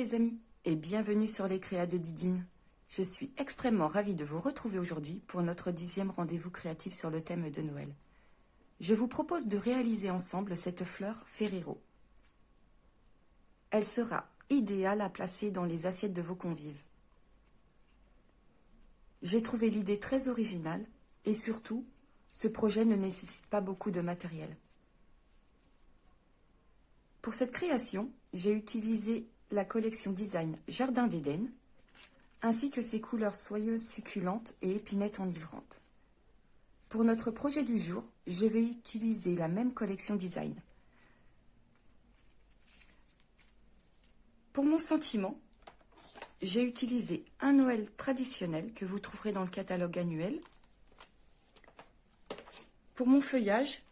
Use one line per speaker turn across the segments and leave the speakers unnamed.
les amis et bienvenue sur les créas de Didine. Je suis extrêmement ravie de vous retrouver aujourd'hui pour notre 10e rendez-vous créatif sur le thème de Noël. Je vous propose de réaliser ensemble cette fleur Ferrero. Elle sera idéale à placer dans les assiettes de vos convives. J'ai trouvé l'idée très originale et surtout, ce projet ne nécessite pas beaucoup de matériel. Pour cette création, j'ai utilisé la collection design Jardin d'Éden, ainsi que ses couleurs soyeuses succulentes et épinettes enivrantes. Pour notre projet du jour, je vais utiliser la même collection design. Pour mon sentiment, j'ai utilisé un Noël traditionnel que vous trouverez dans le catalogue annuel. Pour mon feuillage,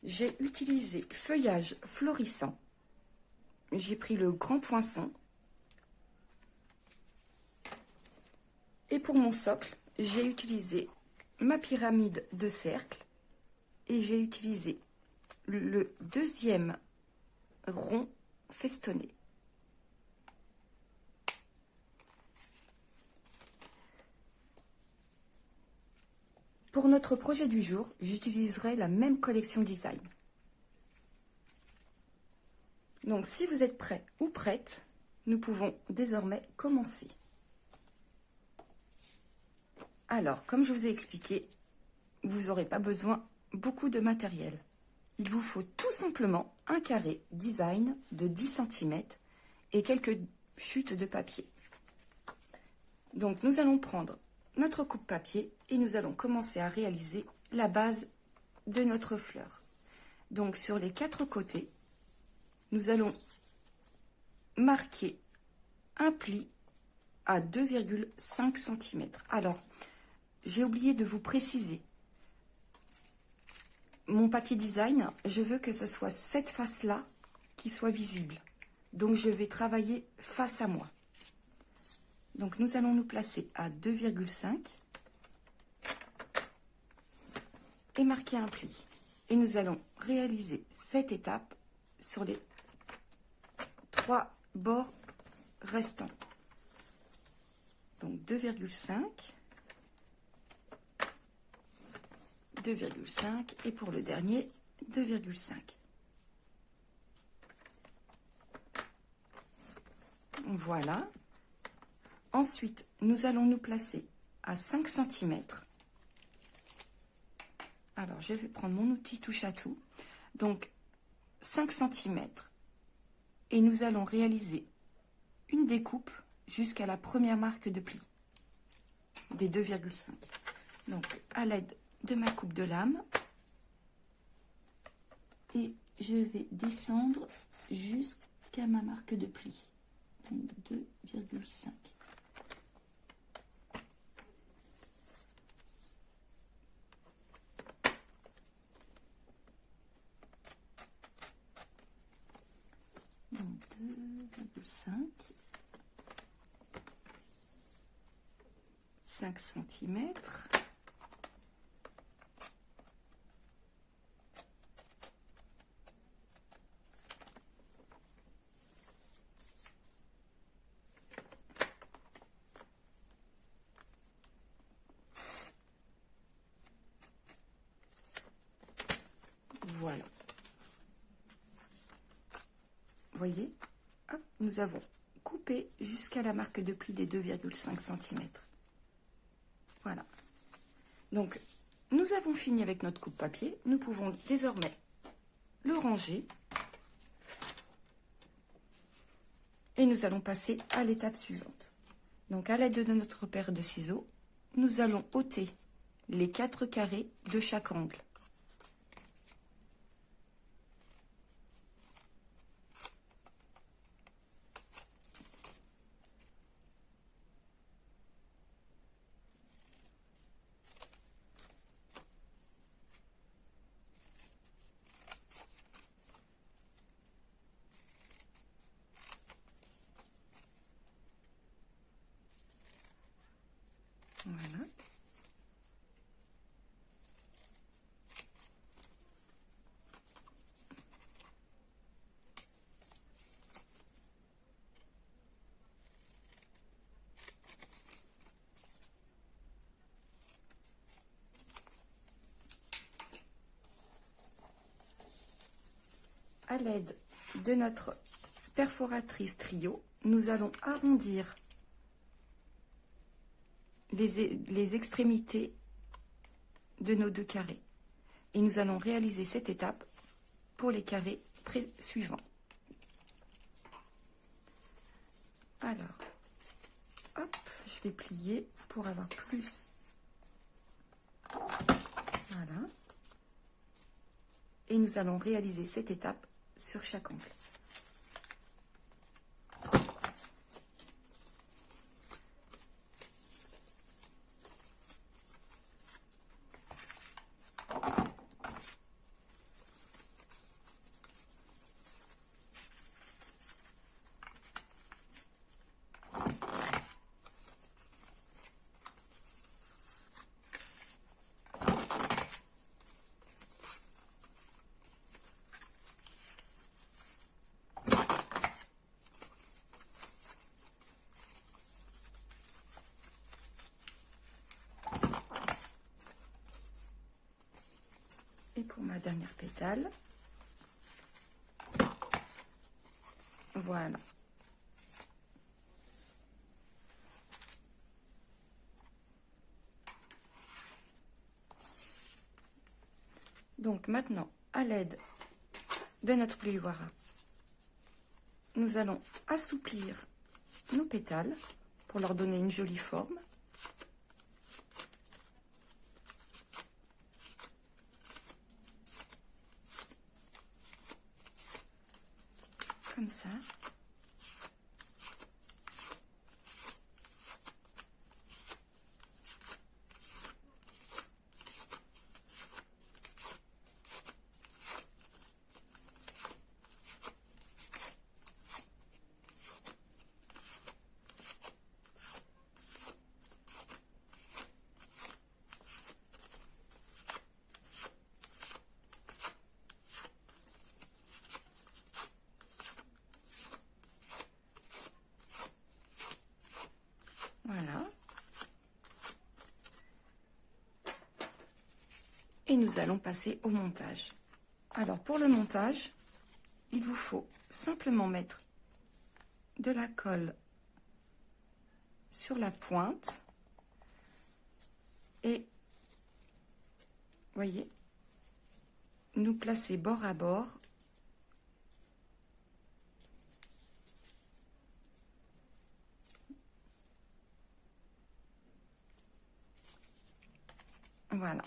j'ai utilisé feuillage florissant. J'ai pris le grand poinçon. Et pour mon socle, j'ai utilisé ma pyramide de cercle et j'ai utilisé le deuxième rond festonné. Pour notre projet du jour, j'utiliserai la même collection design. Donc, si vous êtes prêts ou prêtes, nous pouvons désormais commencer. Alors, comme je vous ai expliqué, vous n'aurez pas besoin beaucoup de matériel. Il vous faut tout simplement un carré design de 10 cm et quelques chutes de papier. Donc, nous allons prendre notre coupe papier et nous allons commencer à réaliser la base de notre fleur. Donc, sur les 4 côtés, nous allons marquer un pli à 2,5 cm. Alors, j'ai oublié de vous préciser. Mon papier design, je veux que ce soit cette face-là qui soit visible. Donc, je vais travailler face à moi. Donc, nous allons nous placer à 2,5 et marquer un pli. Et nous allons réaliser cette étape sur les 3 bords restants. Donc, 2,5, 2,5 et pour le dernier, 2,5. Voilà. Ensuite, nous allons nous placer à 5 cm. Alors, je vais prendre mon outil touche à tout. Donc, 5 cm. Et nous allons réaliser une découpe jusqu'à la première marque de pli des 2,5. Donc, à l'aide de ma coupe de lame, et je vais descendre jusqu'à ma marque de pli. Donc, 2,5. Donc 2,5, 5 cm. Voilà. Voyez, hop, nous avons coupé jusqu'à la marque de pli des 2,5 cm. Voilà. Donc, nous avons fini avec notre coupe papier. Nous pouvons désormais le ranger. Et nous allons passer à l'étape suivante. Donc, à l'aide de notre paire de ciseaux, nous allons ôter les 4 carrés de chaque angle. Voilà. à l'aide de notre perforatrice trio, nous allons arrondir les extrémités de nos deux carrés. Et nous allons réaliser cette étape pour les carrés suivants. Alors, hop, je vais plier pour avoir plus. Voilà. Et nous allons réaliser cette étape sur chaque angle. Et pour ma dernière pétale, voilà. Donc maintenant, à l'aide de notre pliwara, nous allons assouplir nos pétales pour leur donner une jolie forme. Comme ça. Voilà. Et nous allons passer au montage. Alors pour le montage, il vous faut simplement mettre de la colle sur la pointe et, voyez, nous placer bord à bord . Voilà.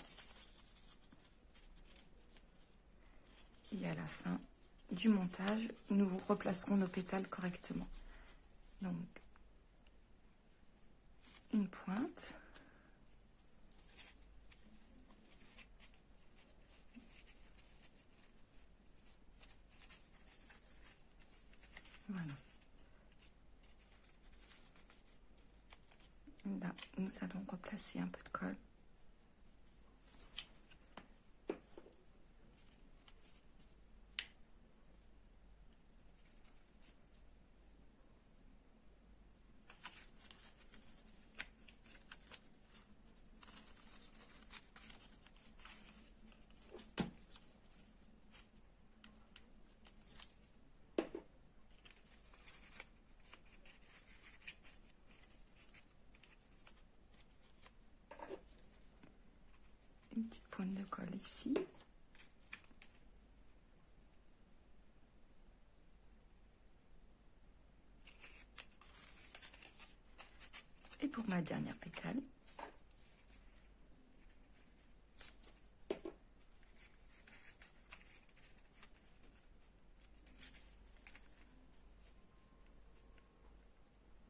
Et à la fin du montage, nous replacerons nos pétales correctement. Donc, une pointe. Voilà. Là, nous allons replacer un peu de colle. Une petite pointe de colle ici. Et pour ma dernière pétale,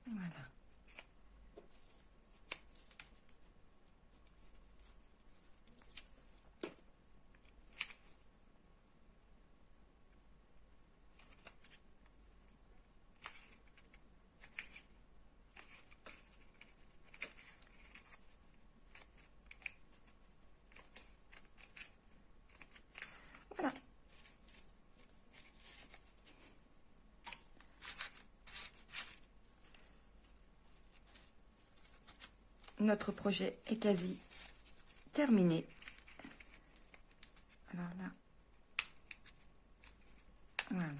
voilà. Voilà. Notre projet est quasi terminé. Alors là, Voilà.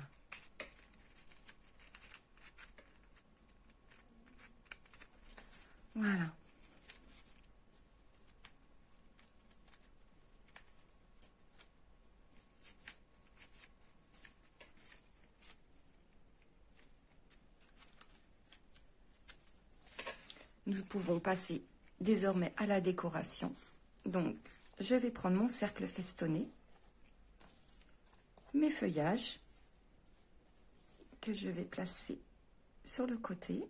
Voilà. Nous pouvons passer désormais à la décoration. Donc, je vais prendre mon cercle festonné, mes feuillages que je vais placer sur le côté.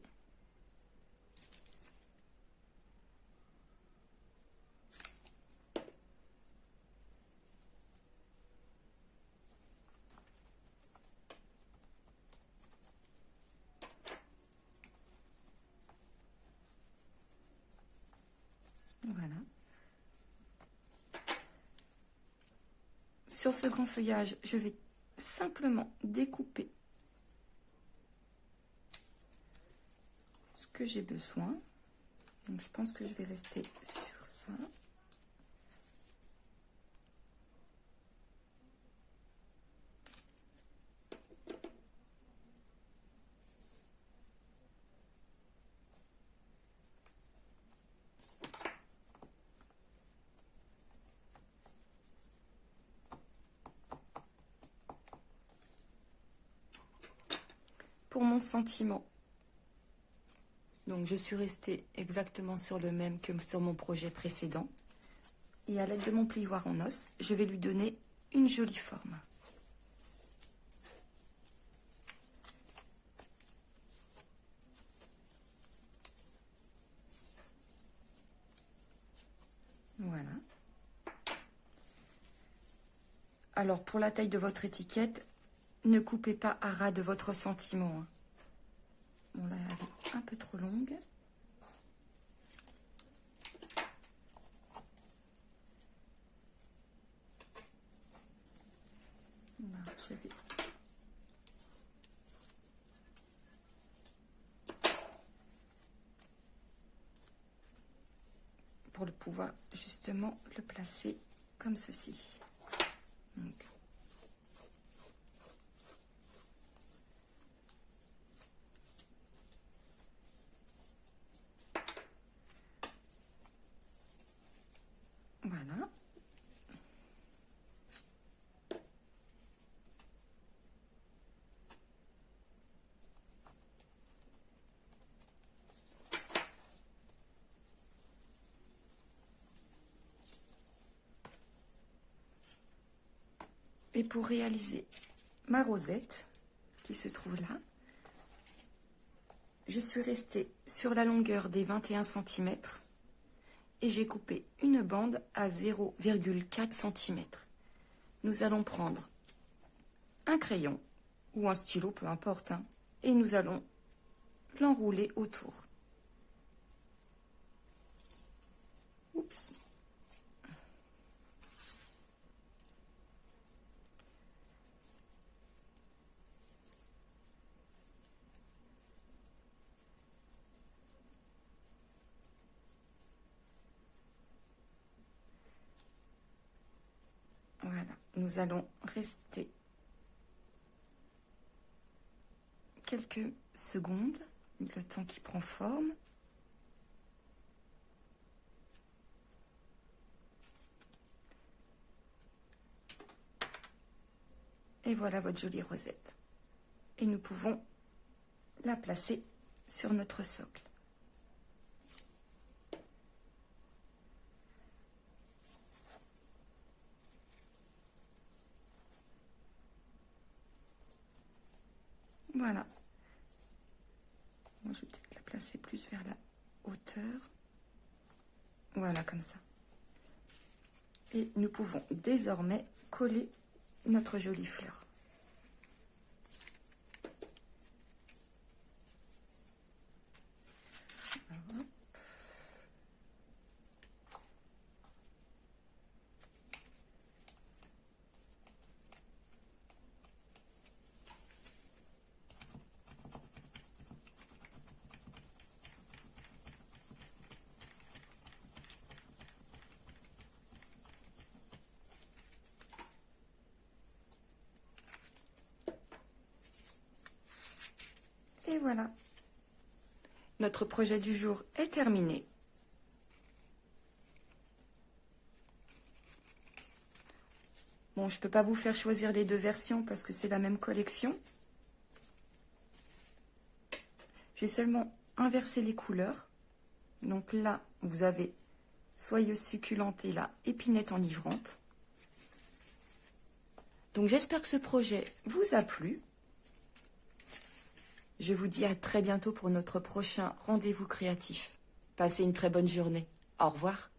Voilà. Sur ce grand feuillage, je vais simplement découper ce que j'ai besoin. Donc, je pense que je vais rester sur ça. Pour mon sentiment, donc je suis restée exactement sur le même que sur mon projet précédent. Et à l'aide de mon plioir en os, je vais lui donner une jolie forme. Voilà. Alors, pour la taille de votre étiquette, ne coupez pas à ras de votre sentiment, hein. Bon, là, elle est un peu trop longue. Là, je vais... Pour le pouvoir, justement, le placer comme ceci. Donc, voilà. Et pour réaliser ma rosette, qui se trouve là, je suis restée sur la longueur des 21 cm et j'ai coupé une bande à 0,4 cm. Nous allons prendre un crayon ou un stylo, peu importe, hein, et nous allons l'enrouler autour. Oups. Voilà, nous allons rester quelques secondes, le temps qui prend forme. Et voilà votre jolie rosette. Et nous pouvons la placer sur notre socle. Voilà. Moi, je vais peut-être la placer plus vers la hauteur. Voilà, comme ça. Et nous pouvons désormais coller notre jolie fleur. Et voilà. Notre projet du jour est terminé. Bon, je ne peux pas vous faire choisir les deux versions parce que c'est la même collection. J'ai seulement inversé les couleurs. Donc là, vous avez soyeuse succulente et là, épinette enivrante. Donc j'espère que ce projet vous a plu. Je vous dis à très bientôt pour notre prochain rendez-vous créatif. Passez une très bonne journée. Au revoir.